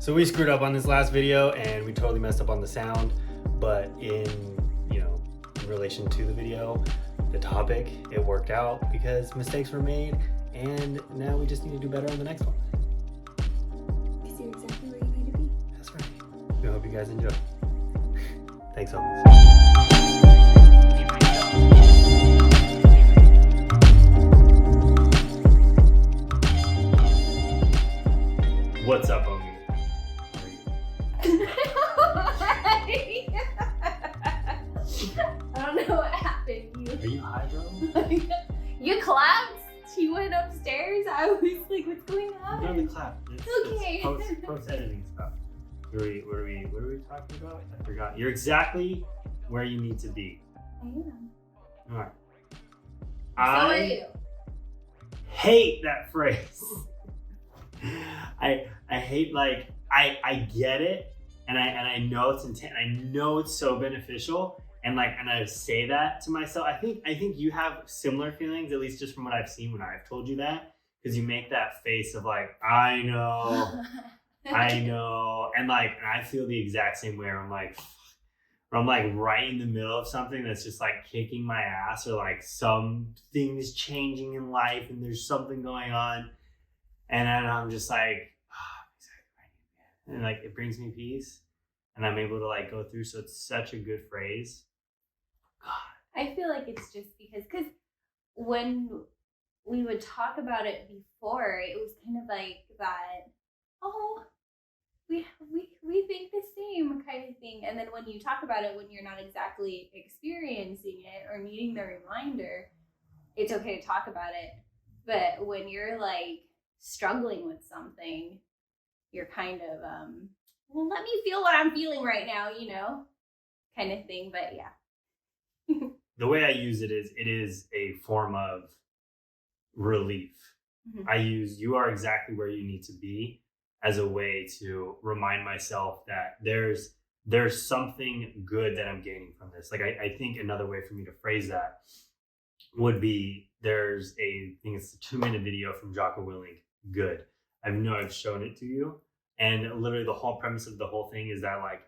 So we screwed up on this last video and we totally messed up on the sound, but in relation to the video, the topic, it worked out because mistakes were made, and now we just need to do better on the next one. Because you're exactly where you need to be. That's right. We hope you guys enjoy. Thanks, OMies. What's up, OMies? I don't know what happened. Are you high, bro? You clapped. You went upstairs. I was like, "What's going on?" No, the clap. Okay. It's post editing stuff. What are we talking about? I forgot. You're exactly where you need to be. I am. All right. So are you? Hate that phrase. I hate, like, I get it, and I know it's intent. I know it's so beneficial, and I say that to myself. I think you have similar feelings, at least just from what I've seen when I've told you that, because you make that face of like, I know, and I feel the exact same way. I'm like right in the middle of something that's just like kicking my ass, or like something's changing in life, and there's something going on. And then I'm just like, exactly. And like, it brings me peace, and I'm able to like go through. So it's such a good phrase. God. I feel like it's just because when we would talk about it before, it was kind of like that, oh, we think the same kind of thing. And then when you talk about it, when you're not exactly experiencing it or needing the reminder, it's okay to talk about it. But when you're like struggling with something, you're kind of well, let me feel what I'm feeling right now, kind of thing. But yeah. The way I use it is a form of relief. Mm-hmm. I use "you are exactly where you need to be" as a way to remind myself that there's something good that I'm gaining from this. Like, I think another way for me to phrase that would be, I think it's a 2-minute video from Jocko Willink, Good. I know I've shown it to you. And literally the whole premise of the whole thing is that, like,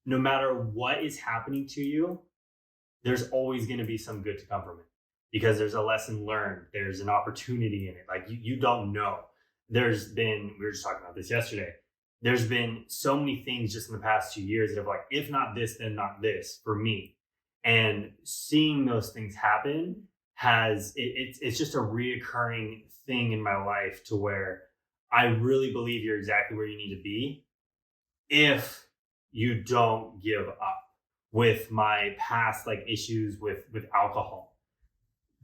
no matter what is happening to you, there's always going to be some good to come from it, because there's a lesson learned. There's an opportunity in it. Like, you don't know. We were just talking about this yesterday. There's been so many things just in the past 2 years that have, like, if not this, then not this for me. And seeing those things happen it's just a reoccurring thing in my life, to where I really believe you're exactly where you need to be if you don't give up. With my past, like, issues with alcohol,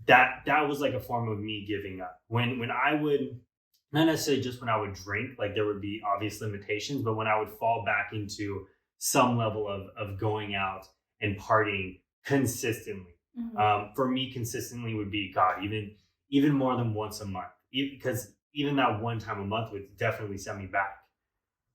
that was like a form of me giving up. When I would, not necessarily just when I would drink, like, there would be obvious limitations, but when I would fall back into some level of going out and partying consistently. Mm-hmm. For me, consistently would be, God, even more than once a month, because even that one time a month would definitely set me back.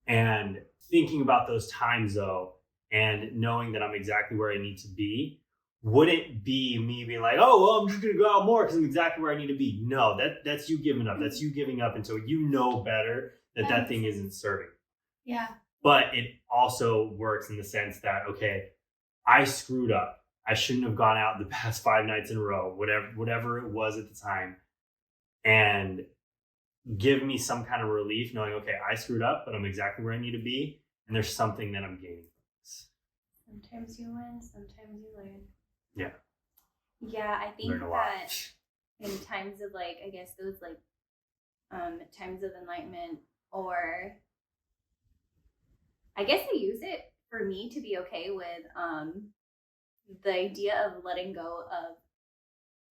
And thinking about those times, though, and knowing that I'm exactly where I need to be, wouldn't be me being like, oh, well, I'm just going to go out more because I'm exactly where I need to be. No, that's you giving up. That's you giving up until you know better that thing isn't serving. Yeah. But it also works in the sense that, okay, I screwed up. I shouldn't have gone out the past 5 nights in a row, whatever it was at the time, and give me some kind of relief knowing, okay, I screwed up, but I'm exactly where I need to be, and there's something that I'm gaining from this. Sometimes you win, sometimes you learn. Yeah. Yeah, I think that in times of, like, I guess those, like, times of enlightenment, or I guess I use it for me to be okay with the idea of letting go of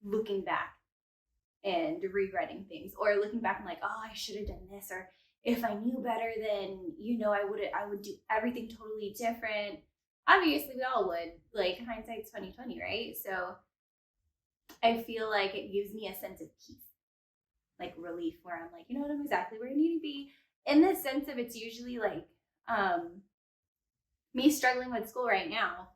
looking back and regretting things, or looking back and like, oh, I should have done this, or if I knew better, then I would do everything totally different. Obviously, we all would. Like, hindsight's 20/20, right? So I feel like it gives me a sense of peace, like relief, where I'm like, I'm exactly where I need to be. In the sense of, it's usually like me struggling with school right now,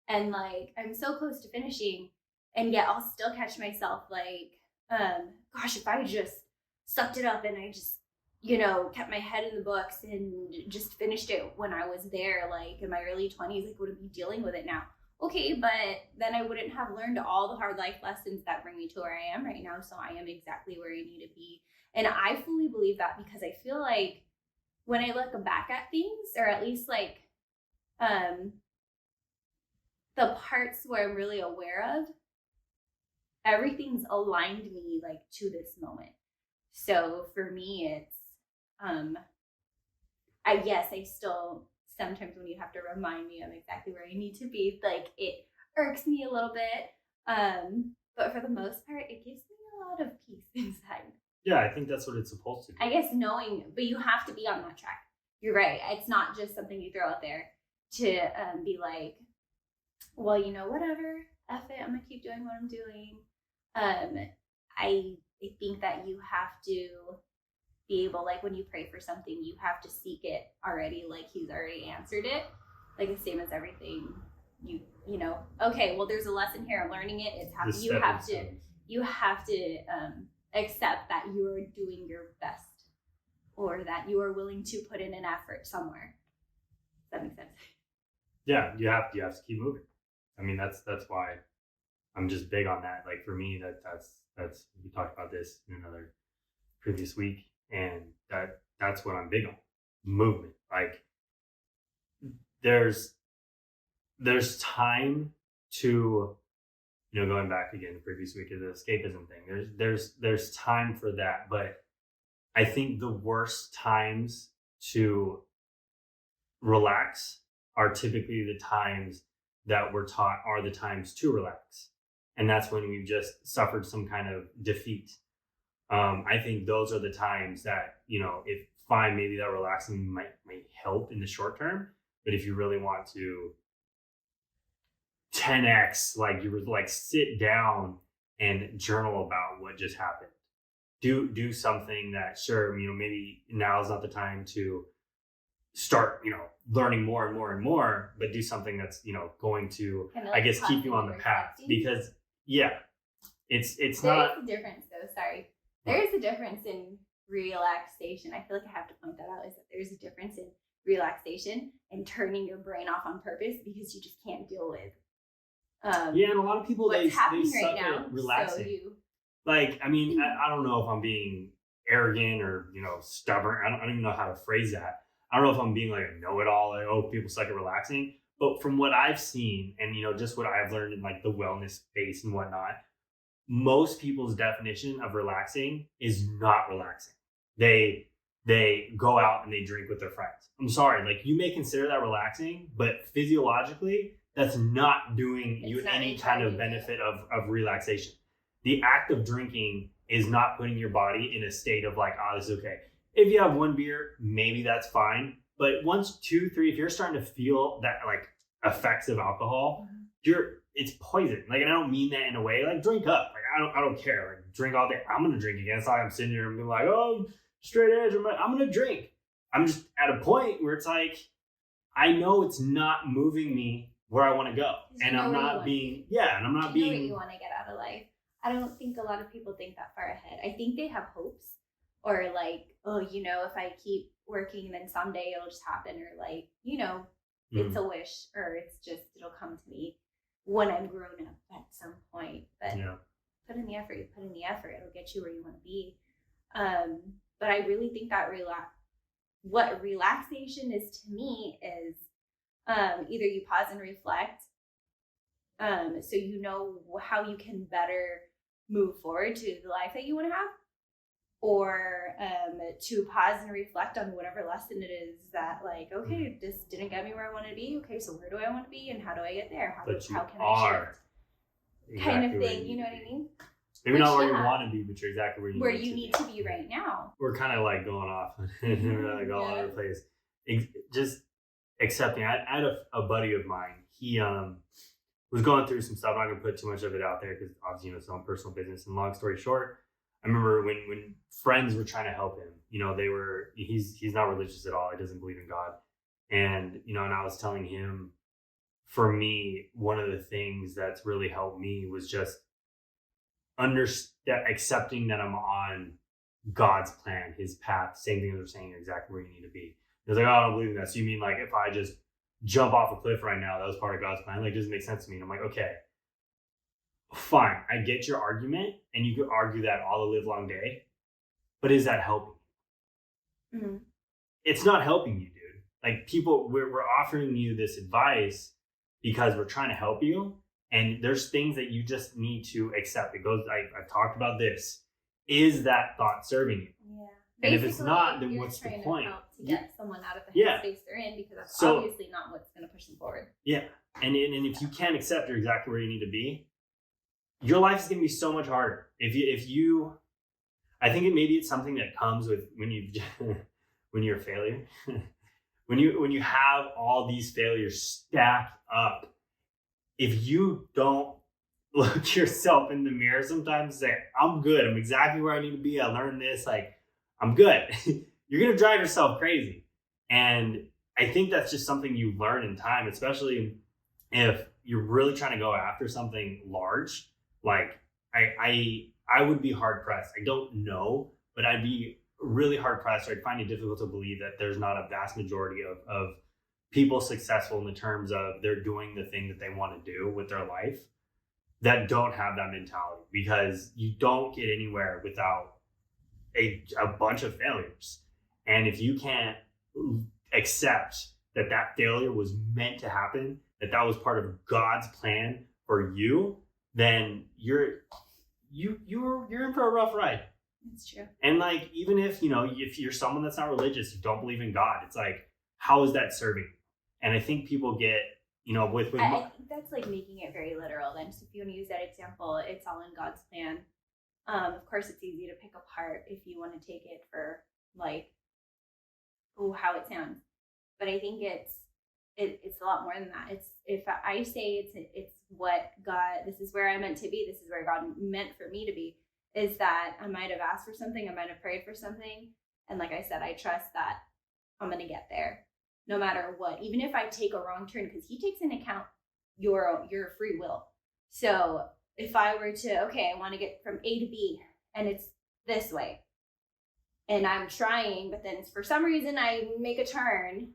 and like I'm so close to finishing, and yet I'll still catch myself like, gosh, if I just sucked it up and I just kept my head in the books and just finished it when I was there, like in my early 20s, like wouldn't be dealing with it now. Okay, but then I wouldn't have learned all the hard life lessons that bring me to where I am right now. So I am exactly where I need to be. And I fully believe that because I feel like when I look back at things, or at least like um, the parts where I'm really aware of, everything's aligned me like to this moment. So for me, it's I still sometimes when you have to remind me I'm exactly where I need to be, like it irks me a little bit. But for the most part, it gives me a lot of peace inside. Yeah, I think that's what it's supposed to be. I guess knowing, but you have to be on that track. You're right. It's not just something you throw out there to be like, well, whatever, F it, I'm gonna keep doing what I'm doing. I think that you have to be able, like when you pray for something, you have to seek it already, like he's already answered it, like the same as everything. Okay, well, there's a lesson here. I'm learning it. You have to accept that you are doing your best, or that you are willing to put in an effort somewhere. Does that make sense? Yeah, you have to keep moving. I mean, that's why I'm just big on that. Like for me, that's we talked about this in another previous week, and that's what I'm big on. Movement. Like there's time to, going back again the previous week of the escapism thing. There's time for that, but I think the worst times to relax are typically the times that we're taught are the times to relax. And that's when we've just suffered some kind of defeat. I think those are the times that, if fine, maybe that relaxing might help in the short term. But if you really want to 10x, like you would like sit down and journal about what just happened. Do something that, sure, maybe now is not the time to start, learning more and more and more, but do something that's, going to, Kinda I like guess, keep you on the path. reflecting. Because it's There not. is a difference though. Sorry. There is a difference in relaxation. I feel like I have to point that out, is that there's a difference in relaxation and turning your brain off on purpose because you just can't deal with Yeah, and a lot of people they suck right now, at relaxing. So Like, I mean, I don't know if I'm being arrogant or stubborn. I don't even know how to phrase that. I don't know if I'm being like a know-it-all, like, oh, people suck at relaxing. But from what I've seen, and just what I've learned in like the wellness space and whatnot, most people's definition of relaxing is not relaxing. They go out and they drink with their friends. I'm sorry, like you may consider that relaxing, but physiologically, that's not doing you any kind of benefit of relaxation. The act of drinking is not putting your body in a state of like, oh, this is okay. If you have one beer, maybe that's fine. But once, two, three, if you're starting to feel that like effects of alcohol, it's poison. Like, and I don't mean that in a way like drink up. Like I don't care. Like drink all day. I'm gonna drink again. It's not like I'm sitting here and being like, oh, straight edge. I'm gonna drink. I'm just at a point where it's like, I know it's not moving me where I want to go, and I'm not being and I'm not being. What you want to get out of life. I don't think a lot of people think that far ahead. I think they have hopes, or like, oh, if I keep working, then someday it'll just happen, or like, it's a wish, or it's just it'll come to me when I'm grown up at some point. But put in the effort. You put in the effort, it'll get you where you want to be. But I really think that what relaxation is to me is either you pause and reflect, so you know how you can better move forward to the life that you want to have, or to pause and reflect on whatever lesson it is that, like, okay, this didn't get me where I want to be. Okay, so where do I want to be, and how do I get there? How can I shift? Kind of thing, you know what I mean? Maybe not where you want to be, but you're exactly where you need to be right now. We're kind of like going off, like all over the place. Just accepting. I had a buddy of mine. He was going through some stuff. I'm not gonna put too much of it out there because obviously it's his own personal business. And long story short, I remember when friends were trying to help him. He's not religious at all. He doesn't believe in God, and and I was telling him, for me, one of the things that's really helped me was just accepting that I'm on God's plan, his path, same thing as we're saying, exactly where you need to be. He's like, oh, I don't believe in that. So you mean like if I just jump off a cliff right now, that was part of God's plan? Like, it doesn't make sense to me. And I'm like, okay, fine. I get your argument, and you could argue that all the live long day, but is that helping? Mm-hmm. It's not helping you, dude. Like, people, we're offering you this advice because we're trying to help you. And there's things that you just need to accept. It goes, I've talked about this. Is that thought serving you? Yeah. And if it's not, then you're what's the trying point? To help to get someone out of the Yeah. headspace they're in, because that's So- obviously not what's going to push them forward. Yeah. And if you can't accept you're exactly where you need to be, your life is going to be so much harder. If you, I think maybe it's something that comes with when you're a failure, when you have all these failures stacked up. If you don't look yourself in the mirror sometimes and say, I'm good, I'm exactly where I need to be, I learned this, like, I'm good, you're going to drive yourself crazy. And I think that's just something you learn in time, especially if you're really trying to go after something large. Like, I would be hard pressed. I don't know, but I'd be really hard pressed, or I'd find it difficult to believe that there's not a vast majority of people successful in the terms of they're doing the thing that they want to do with their life that don't have that mentality, because you don't get anywhere without a bunch of failures. And if you can't accept that failure was meant to happen, that was part of God's plan for you, then you're in for a rough ride. That's true. And like, even if you're someone that's not religious, you don't believe in God, it's like, how is that serving? And I think people get, with I think that's like making it very literal. Then, so if you want to use that example, it's all in God's plan. Of course, it's easy to pick apart if you want to take it for like, how it sounds. But I think it's a lot more than that. It's, if I say it's what God, this is where I meant to be, this is where God meant for me to be, is that I might have asked for something, I might have prayed for something, and like I said, I trust that I'm going to get there no matter what, even if I take a wrong turn, because he takes into account your free will. So if I were to, okay, I want to get from A to B and it's this way, and I'm trying, but then for some reason I make a turn,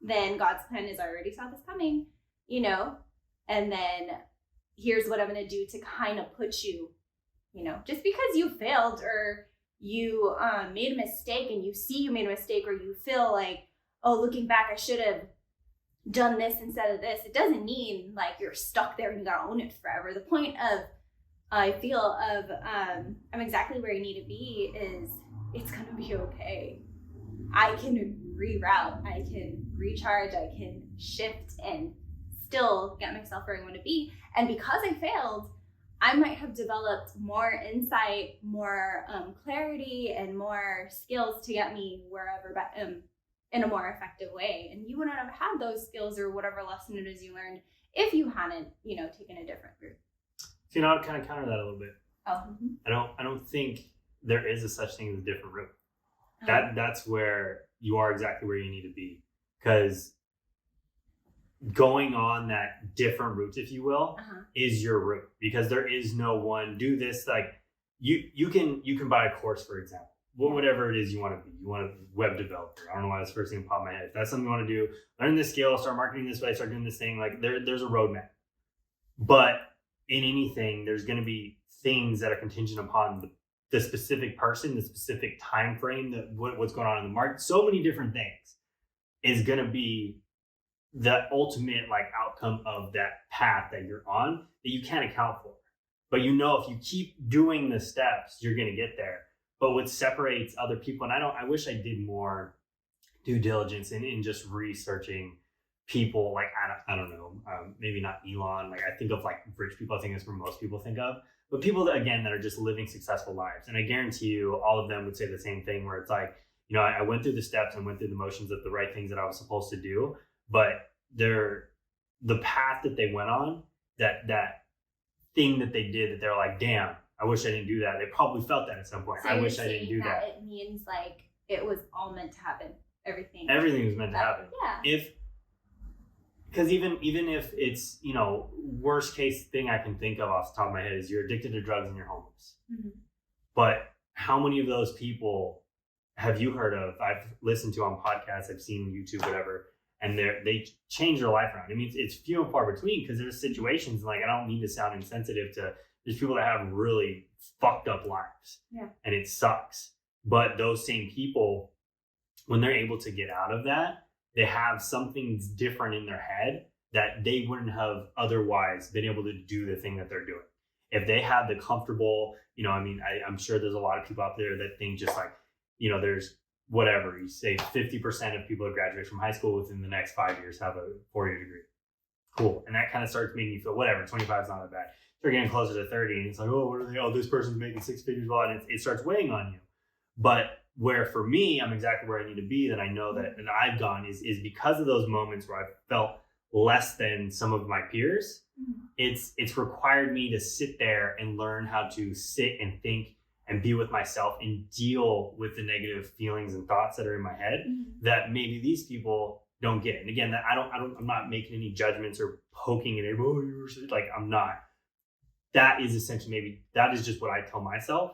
then God's plan is, I already saw this coming, and then here's what I'm going to do to kind of put you, just because you failed or you made a mistake, and you see you made a mistake, or you feel like, oh, looking back, I should have done this instead of this, it doesn't mean like you're stuck there and you gotta own it forever. The point of, I feel, of I'm exactly where you need to be is, it's gonna be okay. I can reroute, I can recharge, I can shift and still get myself where I want to be. And because I failed, I might have developed more insight, more clarity, and more skills to get me wherever, in a more effective way. And you wouldn't have had those skills or whatever lesson it is you learned if you hadn't, taken a different route. So, I'd kind of counter that a little bit. Oh. I don't think there is a such thing as a different route. That's where you are exactly where you need to be, because going on that different route, if you will, is your route, because there is no one do this. Like, you can buy a course, for example, whatever it is you want to be. You want to be a web developer. I don't know why that's the first thing that popped in my head. If that's something you want to do, learn this skill, start marketing this way, start doing this thing. Like, there's a roadmap. But in anything, there's going to be things that are contingent upon the specific person, the specific time frame, what's going on in the market. So many different things is going to be the ultimate outcome of that path that you're on that you can't account for. But if you keep doing the steps, you're going to get there. But what separates other people, and I wish I did more due diligence in just researching people, like, I don't know, maybe not Elon. Like, I think of rich people. I think that's where most people think of. But people that are just living successful lives. And I guarantee you all of them would say the same thing, where it's like, I went through the steps and went through the motions of the right things that I was supposed to do. But the path that they went on, that thing that they did, that they're like, damn, I wish I didn't do that. They probably felt that at some point. So I wish I didn't do that. It means like it was all meant to happen. Everything was meant to happen. Yeah. Because even if it's, worst case thing I can think of off the top of my head is you're addicted to drugs and you're homeless. Mm-hmm. But how many of those people have you heard of? I've listened to on podcasts, I've seen YouTube, whatever, and they change their life around. I mean, it's few and far between, because there's situations, like, I don't mean to sound insensitive to, there's people that have really fucked up lives, and it sucks. But those same people, when they're able to get out of that, they have something different in their head that they wouldn't have otherwise been able to do the thing that they're doing. If they had the comfortable, I mean, I'm sure there's a lot of people out there that think just like, there's whatever, you say 50% of people that graduate from high school within the next 5 years have a 4-year degree. Cool. And that kind of starts making you feel whatever, 25 is not that bad. They're getting closer to 30 and it's like, oh, what are they? Oh, this person's making 6 figures. Well, and it starts weighing on you. But where for me, I'm exactly where I need to be, that I know that I've gone is because of those moments where I've felt less than some of my peers. It's required me to sit there and learn how to sit and think and be with myself and deal with the negative feelings and thoughts that are in my head that maybe these people don't get. And again, that I'm not making any judgments or poking at it. Oh, you're like, I'm not. That is essentially, maybe that is just what I tell myself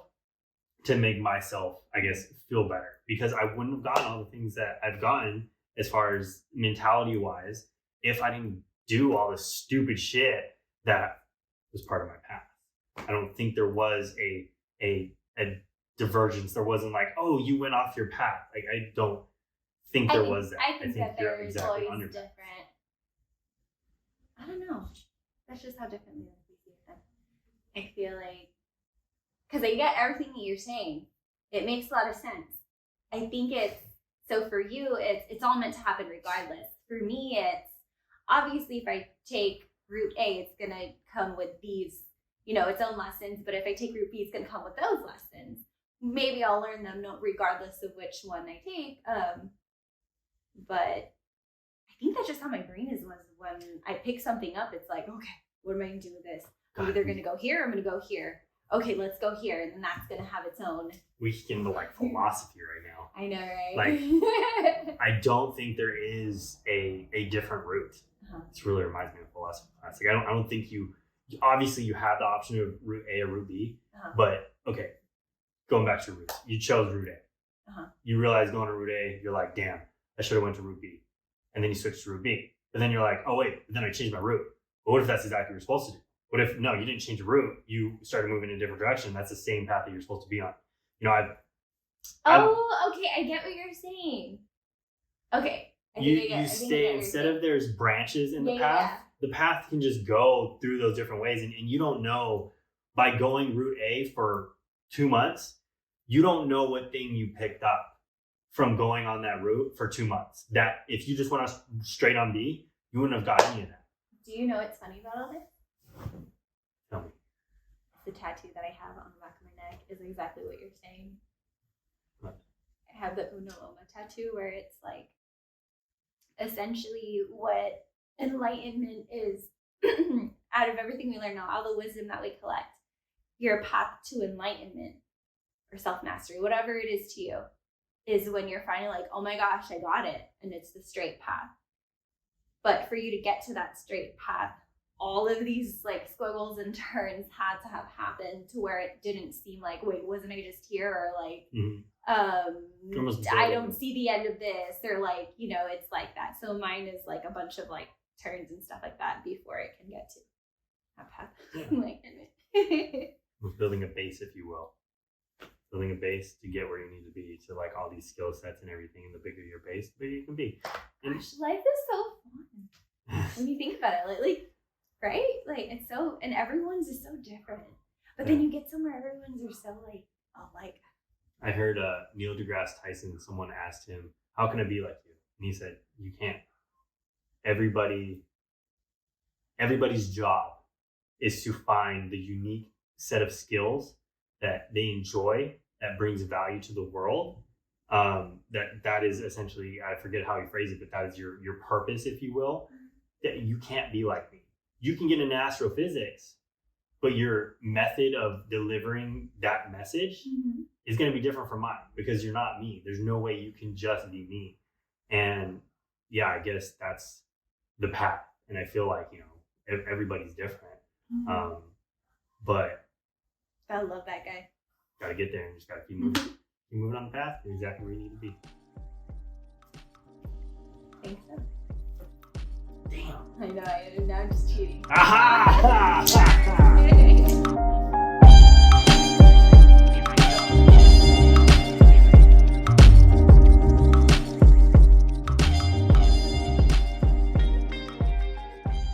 to make myself, I guess, feel better, because I wouldn't have gotten all the things that I've gotten as far as mentality wise if I didn't do all this stupid shit that was part of my path. I don't think there was a divergence. There wasn't like, oh, you went off your path. Like, I don't think there was that. I think that you're there's exactly always on your different. I don't know. That's just how different we are. I feel like, because I get everything that you're saying. It makes a lot of sense. I think so for you, it's all meant to happen regardless. For me, it's obviously if I take route A, it's going to come with these, its own lessons. But if I take route B, it's going to come with those lessons. Maybe I'll learn them regardless of which one I take. But I think that's just how my brain is. Was when I pick something up, it's like, okay, what am I going to do with this? I'm either going to go here, or I'm going to go here. Okay, let's go here. And then that's going to have its own. We get into like philosophy right now. I know, right? Like, I don't think there is a different route. This really reminds me of philosophy class. Like, I don't think obviously you have the option of route A or route B, but okay, going back to routes, you chose route A. You realize going to route A, you're like, damn, I should have went to route B. And then you switch to route B. But then you're like, oh wait, but then I changed my route. But what if that's exactly what you're supposed to do? What if, no, you didn't change your route, you started moving in a different direction. That's the same path that you're supposed to be on. Okay, I get what you're saying. Okay. You stay, instead of there's branches in the path, the path can just go through those different ways. And you don't know, by going route A for 2 months, you don't know what thing you picked up from going on that route for 2 months. That if you just went straight on B, you wouldn't have got any of that. Do you know what's funny about all this? Tell me. The tattoo that I have on the back of my neck is exactly what you're saying. What? I have the Uno Loma tattoo, where it's like essentially what enlightenment is. Out of everything we learn now, all the wisdom that we collect, your path to enlightenment or self-mastery, whatever it is to you, is when you're finally like, oh my gosh, I got it. And it's the straight path. But for you to get to that straight path, all of these like squiggles and turns had to have happened to where it didn't seem like, wait, wasn't I just here? Or like, I don't see the end of this, or like, it's like that. So mine is like a bunch of like turns and stuff like that before it can get to that path. With building a base, if you will. Building a base to get where you need to be, to like all these skill sets and everything. And the bigger your base, the bigger you can be. And gosh, life is so fun when you think about it. Like, right? Like, it's so, and everyone's is so different. But then you get somewhere, everyone's are so like, alike. I heard Neil deGrasse Tyson, someone asked him, how can I be like you? And he said, you can't. Everybody's job is to find the unique set of skills that they enjoy, that brings value to the world. That is essentially, I forget how he phrased it, but that is your purpose, if you will. That you can't be like me. You can get into astrophysics, but your method of delivering that message is going to be different from mine, because you're not me. There's no way you can just be me. And yeah, I guess that's the path. And I feel like, everybody's different. But I love that guy. Got to get there and just got to keep moving. Keep moving on the path. You're exactly where you need to be. I think so. Damn. I know. Now I'm just cheating. Aha!